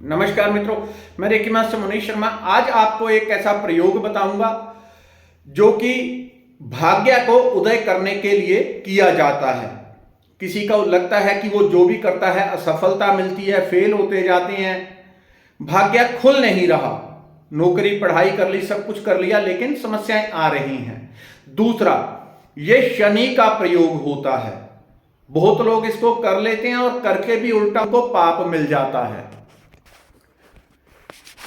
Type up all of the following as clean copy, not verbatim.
नमस्कार मित्रों, मैं रेकी मास्टर मनीष शर्मा। आज आपको एक ऐसा प्रयोग बताऊंगा जो कि भाग्य को उदय करने के लिए किया जाता है। किसी को लगता है कि वो जो भी करता है असफलता मिलती है, फेल होते जाते हैं, भाग्य खुल नहीं रहा, नौकरी पढ़ाई कर ली, सब कुछ कर लिया, लेकिन समस्याएं आ रही हैं। दूसरा, ये शनि का प्रयोग होता है। बहुत लोग इसको कर लेते हैं और करके भी उल्टा को पाप मिल जाता है,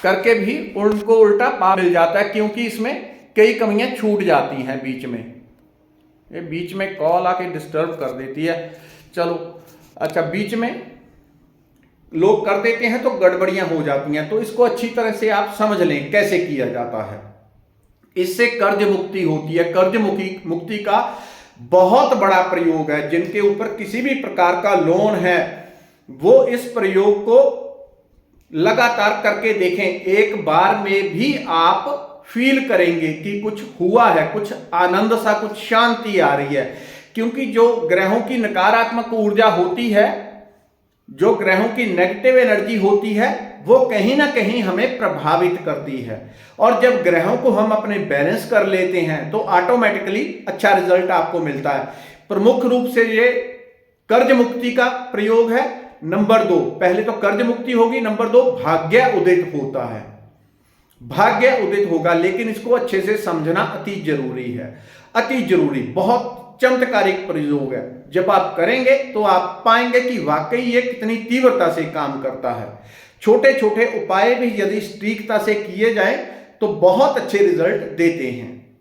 करके भी उनको उल्टा पाप मिल जाता है, क्योंकि इसमें कई कमियां छूट जाती हैं। बीच में कॉल आके डिस्टर्ब कर देती है। चलो अच्छा, बीच में लोग कर देते हैं तो गड़बड़ियां हो जाती हैं। तो इसको अच्छी तरह से आप समझ लें कैसे किया जाता है। इससे कर्ज मुक्ति होती है। कर्ज मुक्ति का बहुत बड़ा प्रयोग है। जिनके ऊपर किसी भी प्रकार का लोन है वो इस प्रयोग को लगातार करके देखें। एक बार में भी आप फील करेंगे कि कुछ हुआ है, कुछ आनंद सा, कुछ शांति आ रही है। क्योंकि जो ग्रहों की नकारात्मक ऊर्जा होती है, जो ग्रहों की नेगेटिव एनर्जी होती है, वो कहीं ना कहीं हमें प्रभावित करती है। और जब ग्रहों को हम अपने बैलेंस कर लेते हैं तो ऑटोमेटिकली अच्छा रिजल्ट आपको मिलता है। प्रमुख रूप से ये कर्ज मुक्ति का प्रयोग है। नंबर 2, पहले तो कर्ज मुक्ति होगी। नंबर 2, भाग्य उदित होता है। भाग्य उदित होगा, लेकिन इसको अच्छे से समझना अति जरूरी है। अति जरूरी, बहुत चमत्कारिक प्रयोग है। जब आप करेंगे तो आप पाएंगे कि वाकई ये कितनी तीव्रता से काम करता है। छोटे छोटे उपाय भी यदि सटीकता से किए जाएं तो बहुत अच्छे रिजल्ट देते हैं।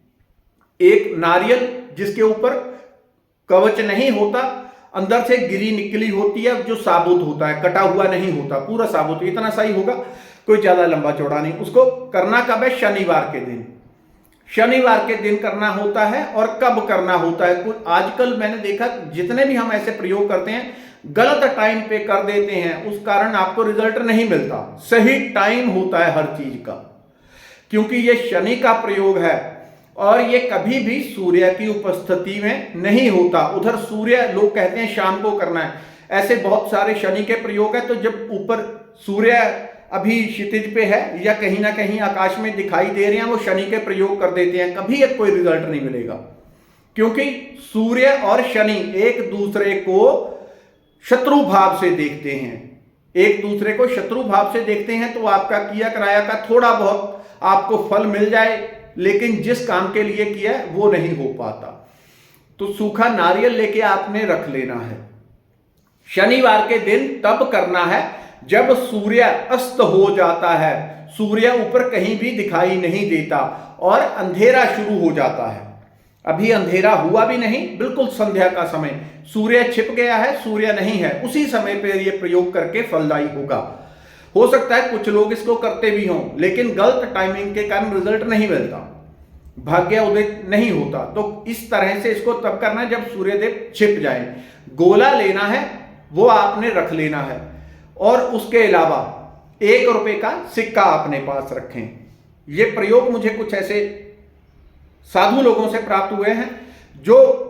एक नारियल जिसके ऊपर कवच नहीं होता, अंदर से गिरी निकली होती है, जो साबुत होता है, कटा हुआ नहीं होता, पूरा साबुत, इतना सही होगा, कोई ज्यादा लंबा चौड़ा नहीं। उसको करना कब है? शनिवार के दिन। शनिवार के दिन करना होता है। और कब करना होता है? कुछ आजकल मैंने देखा जितने भी हम ऐसे प्रयोग करते हैं गलत टाइम पे कर देते हैं, उस कारण आपको रिजल्ट नहीं मिलता। सही टाइम होता है हर चीज का, क्योंकि ये शनि का प्रयोग है और ये कभी भी सूर्य की उपस्थिति में नहीं होता। उधर सूर्य, लोग कहते हैं शाम को करना है, ऐसे बहुत सारे शनि के प्रयोग है। तो जब ऊपर सूर्य अभी क्षितिज पे है या कहीं ना कहीं आकाश में दिखाई दे रहे हैं, वो शनि के प्रयोग कर देते हैं, कभी एक कोई रिजल्ट नहीं मिलेगा। क्योंकि सूर्य और शनि एक दूसरे को शत्रु भाव से देखते हैं। एक दूसरे को शत्रु भाव से देखते हैं तो आपका किया कराया का थोड़ा बहुत आपको फल मिल जाए, लेकिन जिस काम के लिए किया है वो नहीं हो पाता। तो सूखा नारियल लेके आपने रख लेना है। शनिवार के दिन तब करना है जब सूर्य अस्त हो जाता है, सूर्य ऊपर कहीं भी दिखाई नहीं देता और अंधेरा शुरू हो जाता है। अभी अंधेरा हुआ भी नहीं, बिल्कुल संध्या का समय, सूर्य छिप गया है, सूर्य नहीं है, उसी समय पर यह प्रयोग करके फलदायी होगा। हो सकता है कुछ लोग इसको करते भी हों, लेकिन गलत टाइमिंग के कारण रिजल्ट नहीं मिलता, भाग्य उदित नहीं होता। तो इस तरह से इसको तब करना है जब सूर्यदेव छिप जाए। गोला लेना है, वो आपने रख लेना है, और उसके अलावा 1 रुपए का सिक्का अपने पास रखें। ये प्रयोग मुझे कुछ ऐसे साधु लोगों से प्राप्त हुए हैं, जो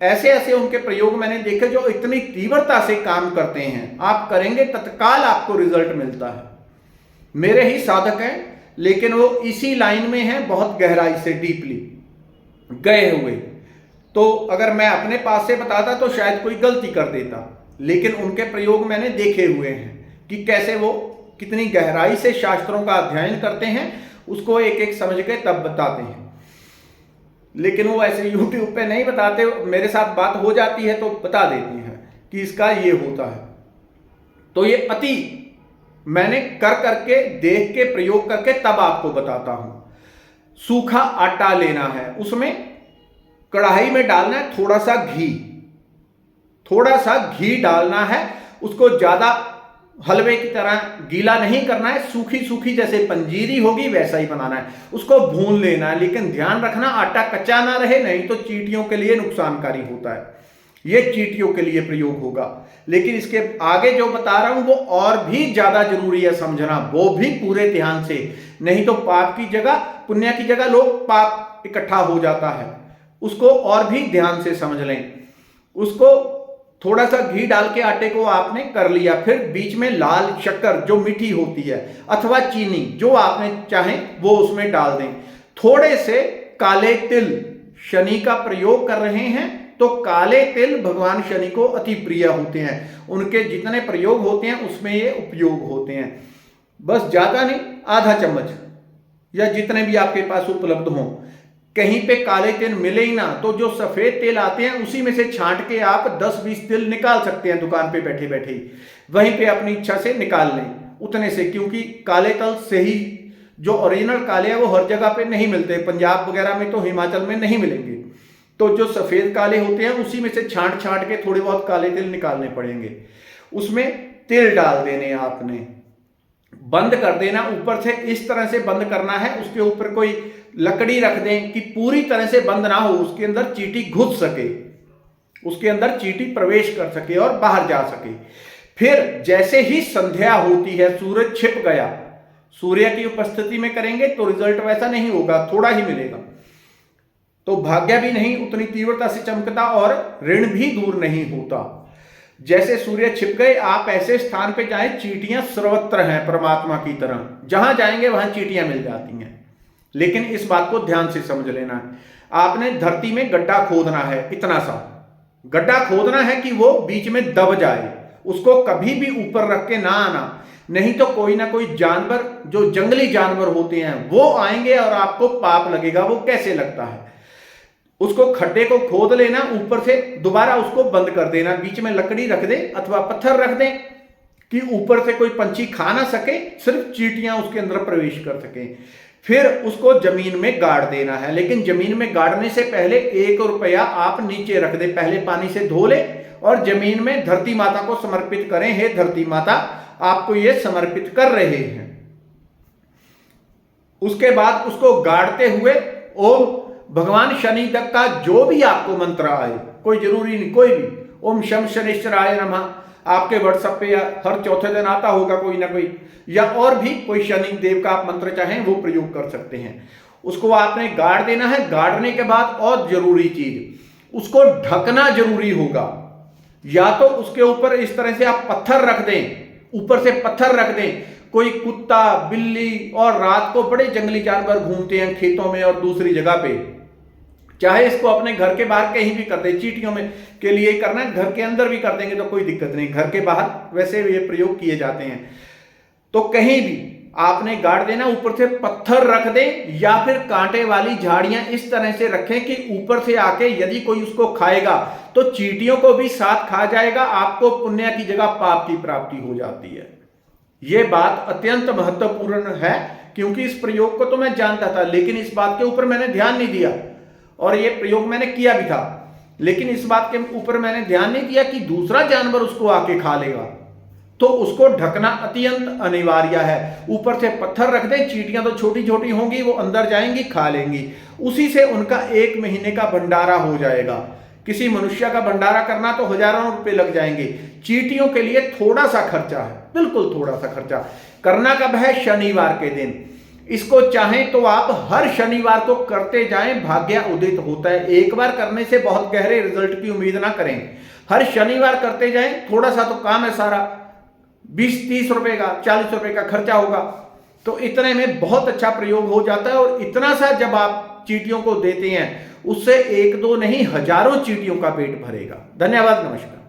ऐसे ऐसे उनके प्रयोग मैंने देखे जो इतनी तीव्रता से काम करते हैं। आप करेंगे तत्काल आपको रिजल्ट मिलता है। मेरे ही साधक हैं, लेकिन वो इसी लाइन में हैं, बहुत गहराई से डीपली गए हुए। तो अगर मैं अपने पास से बताता तो शायद कोई गलती कर देता, लेकिन उनके प्रयोग मैंने देखे हुए हैं कि कैसे वो कितनी गहराई से शास्त्रों का अध्ययन करते हैं, उसको एक एक समझ के तब बताते हैं। लेकिन वो ऐसे यूट्यूब पे नहीं बताते, मेरे साथ बात हो जाती है तो बता देती हैं कि इसका ये होता है। तो ये अति मैंने कर करके, देख के, प्रयोग करके तब आपको बताता हूं। सूखा आटा लेना है, उसमें कढ़ाई में डालना है थोड़ा सा घी, थोड़ा सा घी डालना है। उसको ज्यादा हलवे की तरह गीला नहीं करना है, सूखी सूखी जैसे पंजीरी होगी वैसा ही बनाना है। उसको भून लेना है, लेकिन ध्यान रखना आटा कच्चा ना रहे, नहीं तो चींटियों के लिए नुकसानकारी होता है। ये चींटियों के लिए प्रयोग होगा, लेकिन इसके आगे जो बता रहा हूं वो और भी ज्यादा जरूरी है समझना, वो भी पूरे ध्यान से, नहीं तो पाप की जगह, पुण्य की जगह लोग पाप इकट्ठा हो जाता है। उसको और भी ध्यान से समझ लें। उसको थोड़ा सा घी डाल के आटे को आपने कर लिया, फिर बीच में लाल शक्कर जो मीठी होती है अथवा चीनी जो आपने चाहे वो उसमें डाल दें। थोड़े से काले तिल, शनि का प्रयोग कर रहे हैं तो काले तिल भगवान शनि को अति प्रिय होते हैं, उनके जितने प्रयोग होते हैं उसमें ये उपयोग होते हैं। बस ज्यादा नहीं, आधा चम्मच या जितने भी आपके पास उपलब्ध हों। कहीं पे काले तिल मिले ही ना तो जो सफेद तिल आते हैं उसी में से छांट के आप 10-20 तिल निकाल सकते हैं दुकान पे बैठे बैठे ही, वहीं पे अपनी इच्छा से निकाल लें उतने से, क्योंकि काले तिल से ही जो ओरिजिनल काले हैं वो हर जगह पे नहीं मिलते, पंजाब वगैरह में तो हिमाचल में नहीं मिलेंगे, तो जो सफेद काले होते हैं उसी में से छांट छांट के थोड़े बहुत काले तिल निकालने पड़ेंगे। उसमें तिल डाल देने, आपने बंद कर देना, ऊपर से इस तरह से बंद करना है, उसके ऊपर कोई लकड़ी रख दें कि पूरी तरह से बंद ना हो, उसके अंदर चींटी घुस सके, उसके अंदर चींटी प्रवेश कर सके और बाहर जा सके। फिर जैसे ही संध्या होती है, सूरज छिप गया, सूर्य की उपस्थिति में करेंगे तो रिजल्ट वैसा नहीं होगा, थोड़ा ही मिलेगा, तो भाग्य भी नहीं उतनी तीव्रता से चमकता और ऋण भी दूर नहीं होता। जैसे सूर्य छिप गए, आप ऐसे स्थान पे जाएं, चींटियां सर्वत्र हैं परमात्मा की तरह, जहां जाएंगे वहां चींटियां मिल जाती हैं। लेकिन इस बात को ध्यान से समझ लेना है, आपने धरती में गड्ढा खोदना है, इतना सा गड्ढा खोदना है कि वो बीच में दब जाए, उसको कभी भी ऊपर रख के ना आना, नहीं तो कोई ना कोई जानवर, जो जंगली जानवर होते हैं वो आएंगे और आपको पाप लगेगा। वो कैसे लगता है, उसको खड्डे को खोद लेना, ऊपर से दोबारा उसको बंद कर देना, बीच में लकड़ी रख दे अथवा पत्थर रख दें कि ऊपर से कोई पंछी खा ना सके, सिर्फ चींटियां उसके अंदर प्रवेश कर सकें। फिर उसको जमीन में गाड़ देना है, लेकिन जमीन में गाड़ने से पहले 1 रुपया आप नीचे रख दे, पहले पानी से धो ले और जमीन में धरती माता को समर्पित करें, हे धरती माता आपको ये समर्पित कर रहे हैं। उसके बाद उसको गाड़ते हुए ओम भगवान शनि तक का जो भी आपको मंत्र आए, कोई जरूरी नहीं, कोई भी, ओम शम शनिश्चराय नमः, आपके व्हाट्सएप पे या हर चौथे दिन आता होगा कोई ना कोई, या और भी कोई शनि देव का आप मंत्र चाहें वो प्रयोग कर सकते हैं। उसको आपने गाड़ देना है। गाड़ने के बाद और जरूरी चीज, उसको ढकना जरूरी होगा, या तो उसके ऊपर इस तरह से आप पत्थर रख दें, ऊपर से पत्थर रख दें, कोई कुत्ता बिल्ली और रात को बड़े जंगली जानवर घूमते हैं खेतों में और दूसरी जगह पे, चाहे इसको अपने घर के बाहर कहीं भी कर दे, चींटियों में के लिए करना है, घर के अंदर भी कर देंगे तो कोई दिक्कत नहीं, घर के बाहर वैसे ये प्रयोग किए जाते हैं। तो कहीं भी आपने गाड़ देना, ऊपर से पत्थर रख दें या फिर कांटे वाली झाड़ियां इस तरह से रखें कि ऊपर से आके यदि कोई उसको खाएगा तो चींटियों को भी साथ खा जाएगा, आपको पुण्य की जगह पाप की प्राप्ति हो जाती है। यह बात अत्यंत महत्वपूर्ण है, क्योंकि इस प्रयोग को तो मैं जानता था, लेकिन इस बात के ऊपर मैंने ध्यान नहीं दिया और यह प्रयोग मैंने किया भी था, लेकिन इस बात के ऊपर मैंने ध्यान नहीं दिया कि दूसरा जानवर उसको आके खा लेगा, तो उसको ढकना अत्यंत अनिवार्य है। ऊपर से पत्थर रख दें, चींटियां तो छोटी छोटी होंगी, वो अंदर जाएंगी, खा लेंगी, उसी से उनका 1 महीने का भंडारा हो जाएगा। किसी मनुष्य का भंडारा करना तो हजारों रुपए लग जाएंगे, चींटियों के लिए थोड़ा सा खर्चा है, बिल्कुल थोड़ा सा खर्चा। करना कब है? शनिवार के दिन। इसको चाहें तो आप हर शनिवार को करते जाएं, भाग्य उदित होता है। एक बार करने से बहुत गहरे रिजल्ट की उम्मीद ना करें, हर शनिवार करते जाएं। थोड़ा सा तो काम है, सारा 20-30 रुपए का, 40 रुपए का खर्चा होगा, तो इतने में बहुत अच्छा प्रयोग हो जाता है। और इतना सा जब आप चींटियों को देते हैं, उससे 1-2 नहीं हजारों चींटियों का पेट भरेगा। धन्यवाद, नमस्कार।